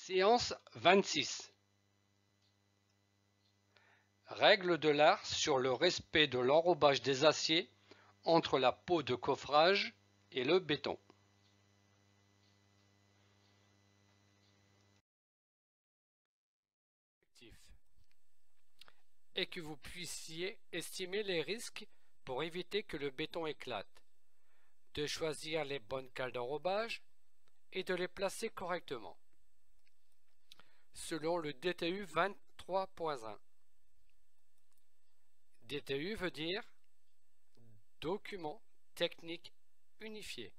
Séance 26. Règle de l'art sur le respect de l'enrobage des aciers entre la peau de coffrage et le béton. Et que vous puissiez estimer les risques pour éviter que le béton éclate, de choisir les bonnes cales d'enrobage et de les placer correctement, selon le DTU 23.1. DTU veut dire Document technique unifié.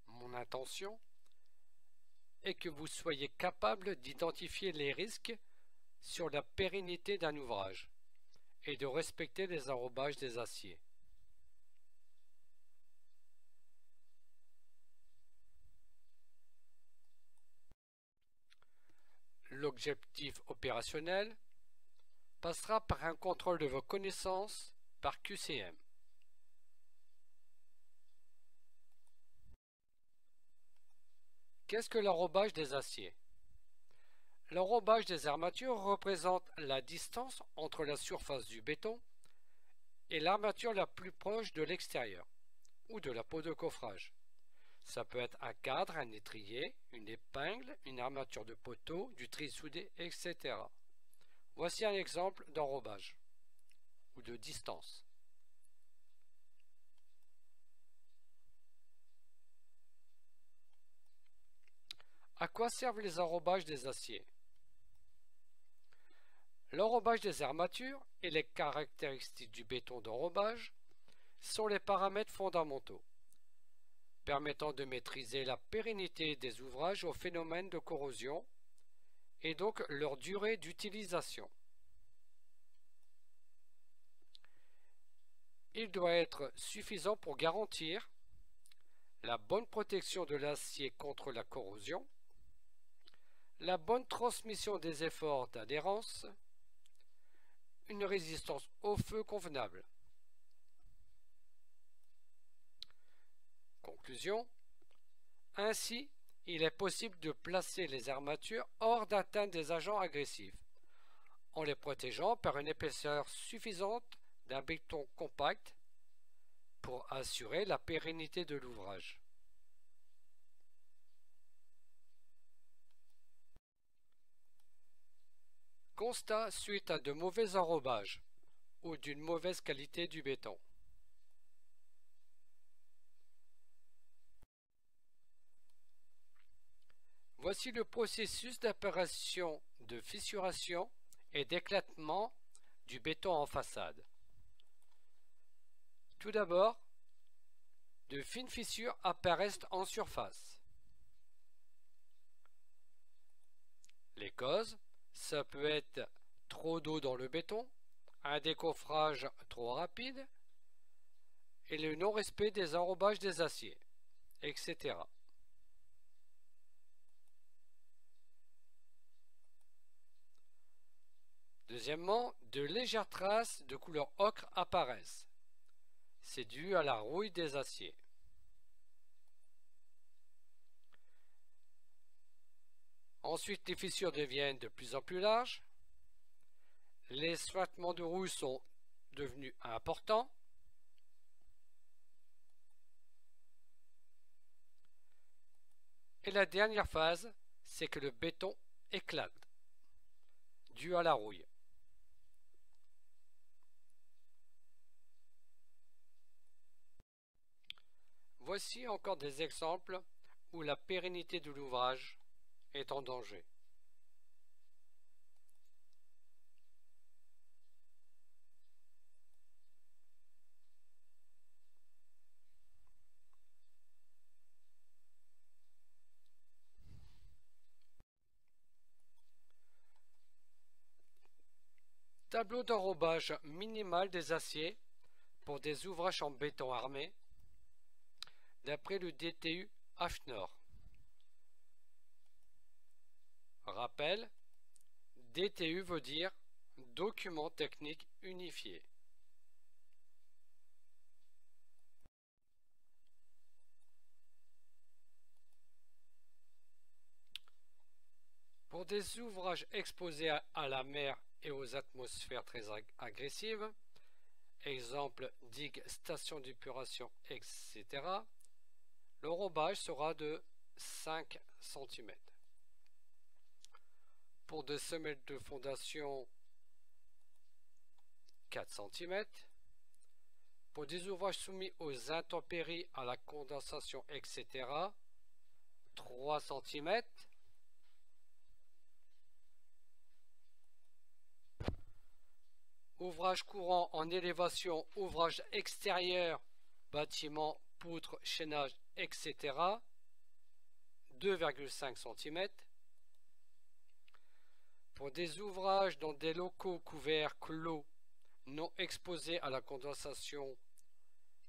Mon intention est que vous soyez capable d'identifier les risques sur la pérennité d'un ouvrage et de respecter les enrobages des aciers. L'objectif opérationnel passera par un contrôle de vos connaissances par QCM. Qu'est-ce que l'enrobage des aciers? L'enrobage des armatures représente la distance entre la surface du béton et l'armature la plus proche de l'extérieur ou de la peau de coffrage. Ça peut être un cadre, un étrier, une épingle, une armature de poteau, du tri soudé, etc. Voici un exemple d'enrobage ou de distance. À quoi servent les enrobages des aciers? L'enrobage des armatures et les caractéristiques du béton d'enrobage sont les paramètres fondamentaux, permettant de maîtriser la pérennité des ouvrages au phénomène de corrosion et donc leur durée d'utilisation. Il doit être suffisant pour garantir la bonne protection de l'acier contre la corrosion, la bonne transmission des efforts d'adhérence, une résistance au feu convenable. Conclusion. Ainsi, il est possible de placer les armatures hors d'atteinte des agents agressifs, en les protégeant par une épaisseur suffisante d'un béton compact pour assurer la pérennité de l'ouvrage. Constat suite à de mauvais enrobages ou d'une mauvaise qualité du béton. Voici le processus d'apparition de fissuration et d'éclatement du béton en façade. Tout d'abord, de fines fissures apparaissent en surface. Les causes, ça peut être trop d'eau dans le béton, un décoffrage trop rapide et le non-respect des enrobages des aciers, etc. Deuxièmement, de légères traces de couleur ocre apparaissent. C'est dû à la rouille des aciers. Ensuite, les fissures deviennent de plus en plus larges. Les suintements de rouille sont devenus importants. Et la dernière phase, c'est que le béton éclate, dû à la rouille. Voici encore des exemples où la pérennité de l'ouvrage est en danger. Tableau d'enrobage minimal des aciers pour des ouvrages en béton armé d'après le DTU AFNOR. Rappel, DTU veut dire Document technique unifié. Pour des ouvrages exposés à la mer et aux atmosphères très agressives, exemple digues, stations d'épuration, etc., le robage sera de 5 cm. Pour des semelles de fondation, 4 cm. Pour des ouvrages soumis aux intempéries, à la condensation, etc., 3 cm. Ouvrage courant en élévation, ouvrage extérieur, bâtiment, poutres, chaînage, etc. 2,5 cm. Pour des ouvrages dans des locaux couverts clos, non exposés à la condensation,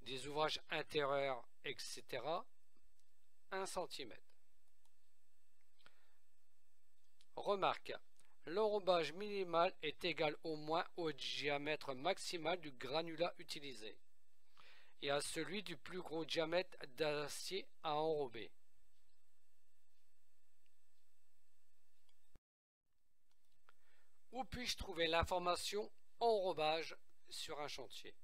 des ouvrages intérieurs, etc. 1 cm. Remarque. L'enrobage minimal est égal au moins au diamètre maximal du granulat utilisé et à celui du plus gros diamètre d'acier à enrober. Où puis-je trouver l'information enrobage sur un chantier?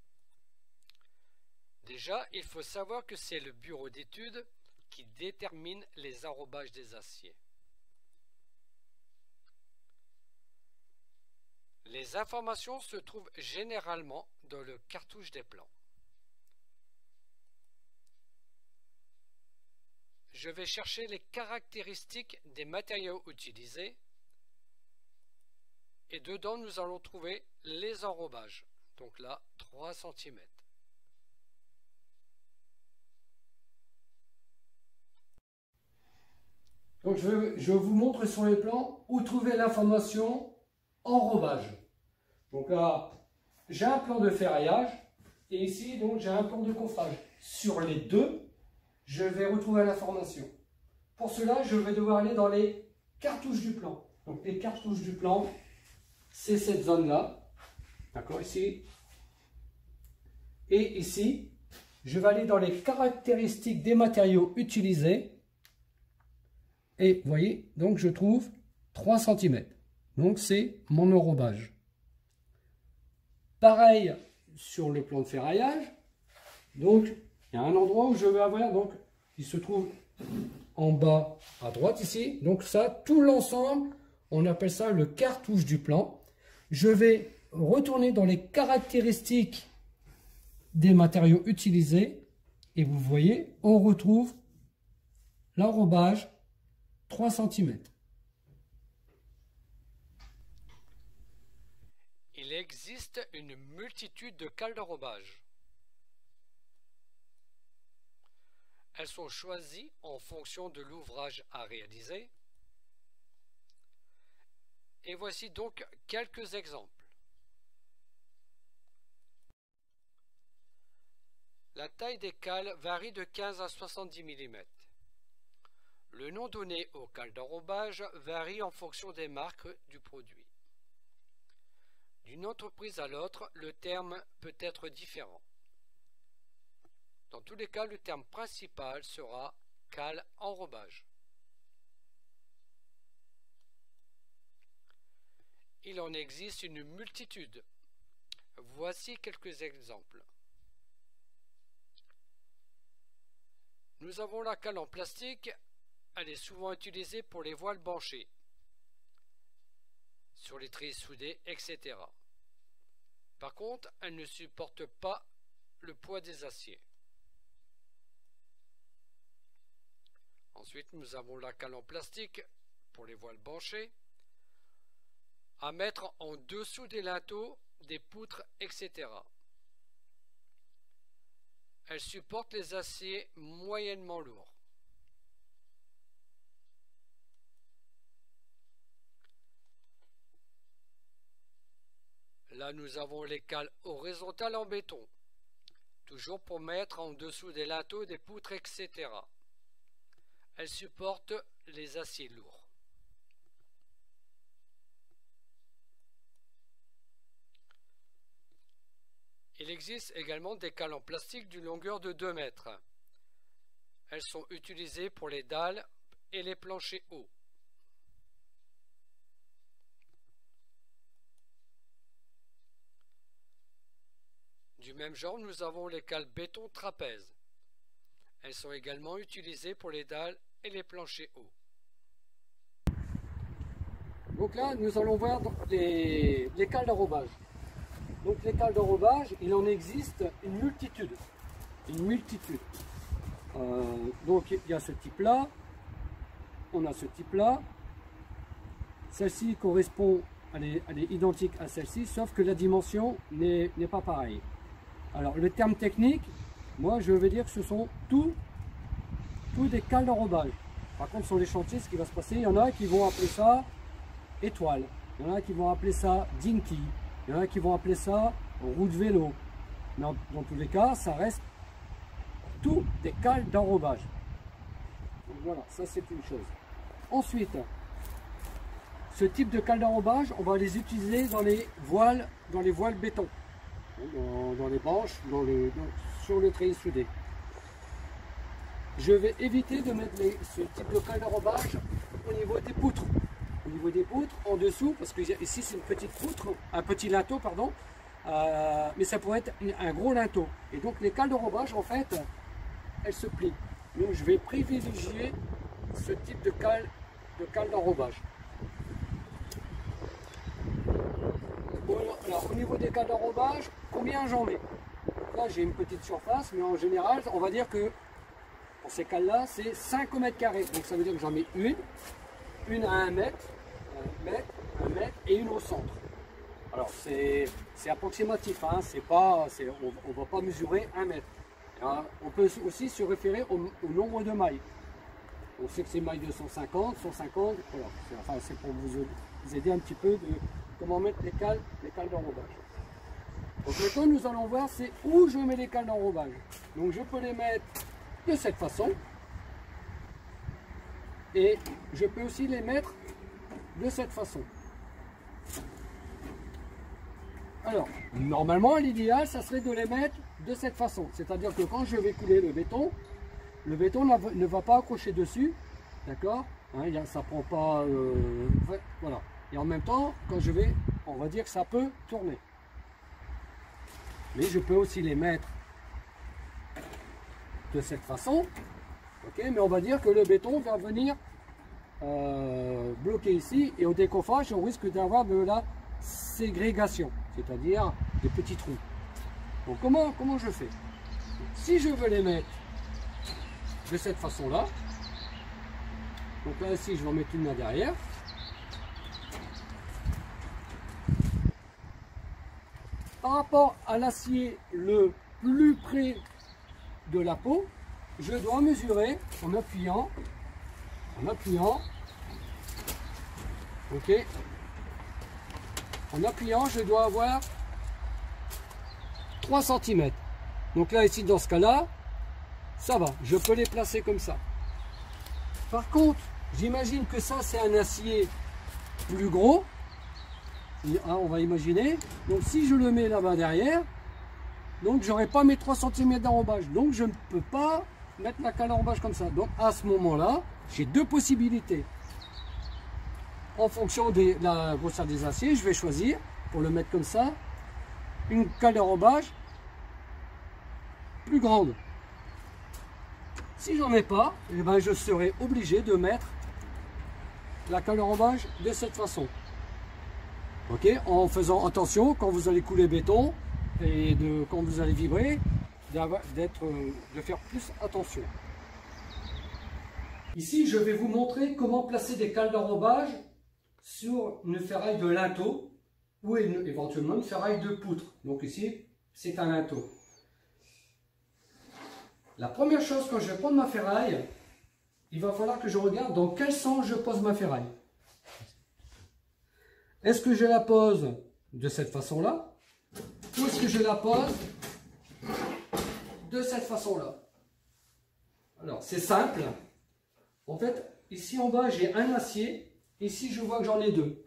Déjà, il faut savoir que c'est le bureau d'études qui détermine les enrobages des aciers. Les informations se trouvent généralement dans le cartouche des plans. Je vais chercher les caractéristiques des matériaux utilisés et dedans nous allons trouver les enrobages. Donc là, 3 cm. Donc je vous montre sur les plans où trouver l'information enrobage. Donc là, j'ai un plan de ferraillage et ici, donc j'ai un plan de coffrage. Sur les deux, je vais retrouver l'information. Pour cela, je vais devoir aller dans les cartouches du plan. Donc les cartouches du plan, c'est cette zone-là. D'accord, ici. Et ici, je vais aller dans les caractéristiques des matériaux utilisés. Et vous voyez, donc je trouve 3 cm. Donc c'est mon enrobage. Pareil sur le plan de ferraillage. Donc il y a un endroit où je vais avoir, donc il se trouve en bas à droite ici. Donc ça, tout l'ensemble, on appelle ça le cartouche du plan. Je vais retourner dans les caractéristiques des matériaux utilisés. Et vous voyez, on retrouve l'enrobage 3 cm. Il existe une multitude de cales d'enrobage. Elles sont choisies en fonction de l'ouvrage à réaliser. Et voici donc quelques exemples. La taille des cales varie de 15 à 70 mm. Le nom donné aux cales d'enrobage varie en fonction des marques du produit. D'une entreprise à l'autre, le terme peut être différent. Dans tous les cas, le terme principal sera cale enrobage. Il en existe une multitude. Voici quelques exemples. Nous avons la cale en plastique. Elle est souvent utilisée pour les voiles banchées, sur les trilles soudées, etc. Par contre, elle ne supporte pas le poids des aciers. Ensuite, nous avons la cale en plastique pour les voiles banchées, à mettre en dessous des linteaux, des poutres, etc. Elle supporte les aciers moyennement lourds. Là, nous avons les cales horizontales en béton, toujours pour mettre en dessous des linteaux, des poutres, etc. Elles supportent les aciers lourds. Il existe également des cales en plastique d'une longueur de 2 mètres. Elles sont utilisées pour les dalles et les planchers hauts. Du même genre, nous avons les cales béton trapèze. Elles sont également utilisées pour les dalles et les planchers hauts. Donc là, nous allons voir les cales d'enrobage. Donc les cales d'enrobage, il en existe une multitude. Une multitude. Donc il y a ce type-là. On a ce type-là. Celle-ci correspond, elle est identique à celle-ci, sauf que la dimension n'est pas pareille. Alors le terme technique, moi je vais dire que ce sont tous des cales d'enrobage. Par contre sur les chantiers, ce qui va se passer, il y en a qui vont appeler ça étoile, il y en a qui vont appeler ça dinky, il y en a qui vont appeler ça roue de vélo. Mais dans tous les cas, ça reste tous des cales d'enrobage. Donc voilà, ça c'est une chose. Ensuite, ce type de cales d'enrobage, on va les utiliser dans les voiles béton, dans les branches, sur le treillis soudé. Je vais éviter de mettre ce type de cale d'enrobage au niveau des poutres. Au niveau des poutres, en dessous, parce que ici c'est une petite poutre, un petit linteau, pardon, mais ça pourrait être un gros linteau. Et donc les cales d'enrobage, en fait, elles se plient. Donc je vais privilégier ce type de cale d'enrobage. Alors, au niveau des cales d'enrobage, combien j'en mets? Là, j'ai une petite surface, mais en général, on va dire que pour ces cales-là, c'est 5 mètres carrés. Donc, ça veut dire que j'en mets une à 1 mètre, 1 mètre et une au centre. Alors, c'est approximatif, hein, on ne va pas mesurer 1 mètre. Alors, on peut aussi se référer au nombre de mailles. On sait que c'est mailles de 150, 150, voilà. C'est pour vous aider un petit peu de comment mettre les cales d'enrobage. Donc maintenant nous allons voir c'est où je mets les cales d'enrobage. Donc je peux les mettre de cette façon et je peux aussi les mettre de cette façon. Alors normalement l'idéal ça serait de les mettre de cette façon, c'est-à-dire que quand je vais couler le béton ne va pas accrocher dessus, d'accord, hein, ça prend pas, voilà. Et en même temps, quand je vais, on va dire que ça peut tourner. Mais je peux aussi les mettre de cette façon, ok, mais on va dire que le béton va venir bloquer ici, et au décoffrage, on risque d'avoir de la ségrégation, c'est-à-dire des petits trous. Donc comment je fais? Si je veux les mettre de cette façon-là, donc là ici je vais en mettre une là derrière. Par rapport à l'acier le plus près de la peau, je dois mesurer en appuyant, ok, en appuyant je dois avoir 3 cm. Donc là ici dans ce cas-là, ça va, je peux les placer comme ça. Par contre, j'imagine que ça c'est un acier plus gros. On va imaginer, donc si je le mets là-bas derrière, donc j'aurai pas mes 3 cm d'enrobage, donc je ne peux pas mettre la cale d'enrobage comme ça. Donc à ce moment-là, j'ai deux possibilités. En fonction de la grosseur des aciers, je vais choisir, pour le mettre comme ça, une cale d'enrobage plus grande. Si j'en ai pas, eh ben, je serai obligé de mettre la cale d'enrobage de cette façon. Ok, en faisant attention quand vous allez couler béton et quand vous allez vibrer, de faire plus attention. Ici, je vais vous montrer comment placer des cales d'enrobage sur une ferraille de linteau ou éventuellement une ferraille de poutre. Donc ici, c'est un linteau. La première chose, quand je vais prendre ma ferraille, il va falloir que je regarde dans quel sens je pose ma ferraille. Est-ce que je la pose de cette façon-là ou est-ce que je la pose de cette façon-là? Alors, c'est simple. En fait, ici en bas, j'ai un acier. Ici, je vois que j'en ai deux.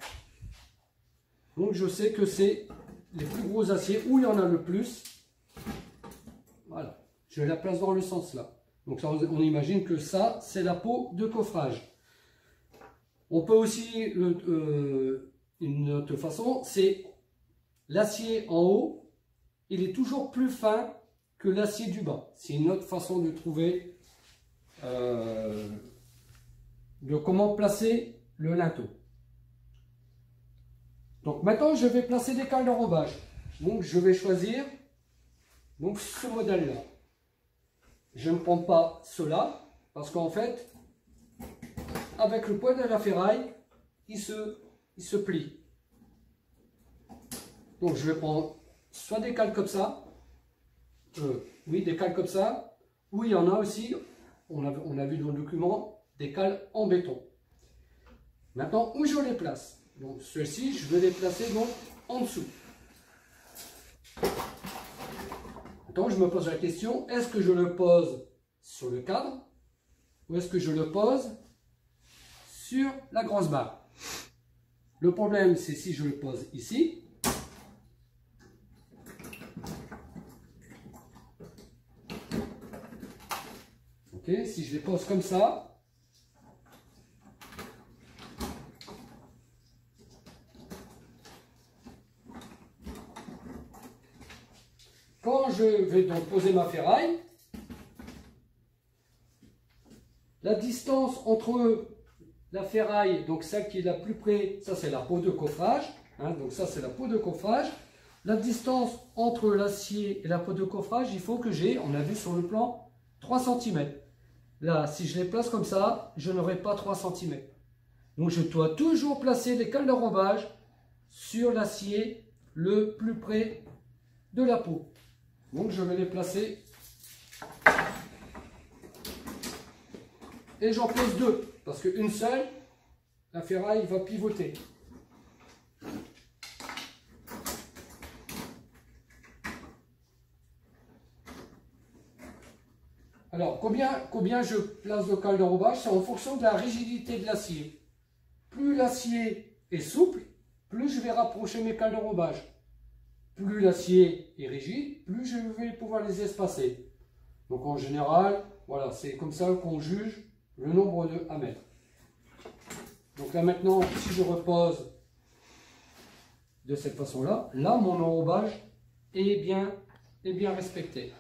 Donc, je sais que c'est les plus gros aciers où il y en a le plus. Voilà. Je la place dans le sens là. Donc, ça, on imagine que ça, c'est la peau de coffrage. On peut aussi... une autre façon, c'est l'acier en haut il est toujours plus fin que l'acier du bas. C'est une autre façon de trouver de comment placer le linteau. Donc maintenant je vais placer des cales d'enrobage. Donc je vais choisir donc ce modèle là. Je ne prends pas cela parce qu'en fait avec le poids de la ferraille il se plie. Donc je vais prendre soit des cales comme ça, oui des cales comme ça, ou il y en a aussi, on a vu dans le document, des cales en béton. Maintenant où je les place? Donc ceux-ci je vais les placer donc en dessous. Maintenant je me pose la question, est-ce que je le pose sur le cadre ou est-ce que je le pose sur la grosse barre? Le problème c'est si je le pose ici. Okay, si je les pose comme ça, quand je vais donc poser ma ferraille, la distance entre la ferraille, donc celle qui est la plus près, ça c'est la peau de coffrage, hein, donc ça c'est la peau de coffrage. La distance entre l'acier et la peau de coffrage, il faut que j'ai, on a vu sur le plan, 3 cm. Là, si je les place comme ça, je n'aurai pas 3 cm. Donc je dois toujours placer les cales d'enrobage sur l'acier le plus près de la peau. Donc je vais les placer. Et j'en pose 2, parce qu'une seule, la ferraille va pivoter. Alors, combien je place de cales d'enrobage? C'est en fonction de la rigidité de l'acier. Plus l'acier est souple, plus je vais rapprocher mes cales d'enrobage. Plus l'acier est rigide, plus je vais pouvoir les espacer. Donc en général, voilà, c'est comme ça qu'on juge le nombre à mettre. Donc là maintenant, si je repose de cette façon-là, là mon enrobage est bien respecté.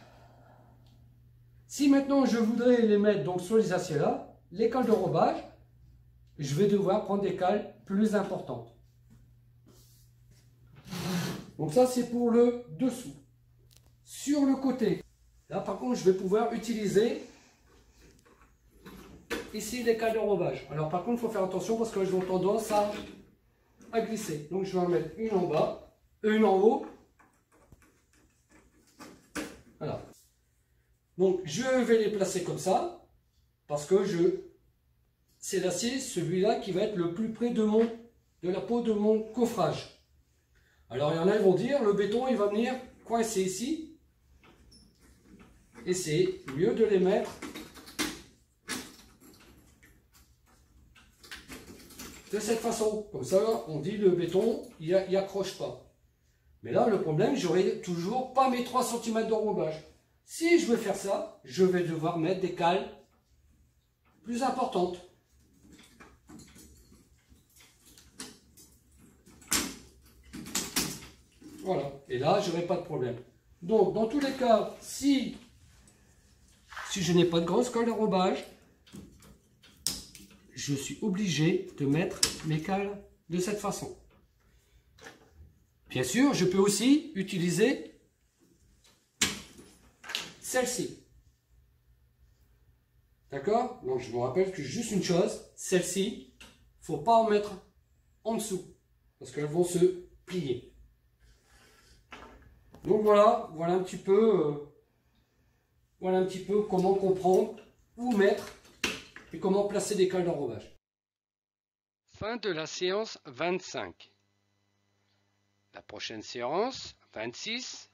Si maintenant je voudrais les mettre donc sur les aciers là, les cales d'enrobage, je vais devoir prendre des cales plus importantes. Donc ça c'est pour le dessous. Sur le côté, là par contre je vais pouvoir utiliser ici les cales d'enrobage. Alors par contre il faut faire attention parce qu'elles ont tendance à glisser. Donc je vais en mettre une en bas, une en haut. Voilà. Donc je vais les placer comme ça, parce que c'est l'acier, celui-là qui va être le plus près de la peau de mon coffrage. Alors il y en a qui vont dire, le béton il va venir coincer ici, et c'est mieux de les mettre de cette façon. Comme ça on dit le béton il accroche pas. Mais là le problème, j'aurai toujours pas mes 3 cm d'enrobage. Si je veux faire ça, je vais devoir mettre des cales plus importantes. Voilà, et là, je n'aurai pas de problème. Donc, dans tous les cas, si je n'ai pas de grosse cale d'enrobage, je suis obligé de mettre mes cales de cette façon. Bien sûr, je peux aussi utiliser celle-ci. D'accord? Donc je vous rappelle que juste une chose, celle-ci, il ne faut pas en mettre en dessous, parce qu'elles vont se plier. Donc voilà un petit peu comment comprendre, où mettre et comment placer des cales d'enrobage. Fin de la séance 25. La prochaine séance, 26,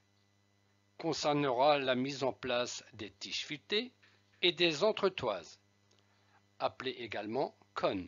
concernera la mise en place des tiges filetées et des entretoises, appelées également cônes.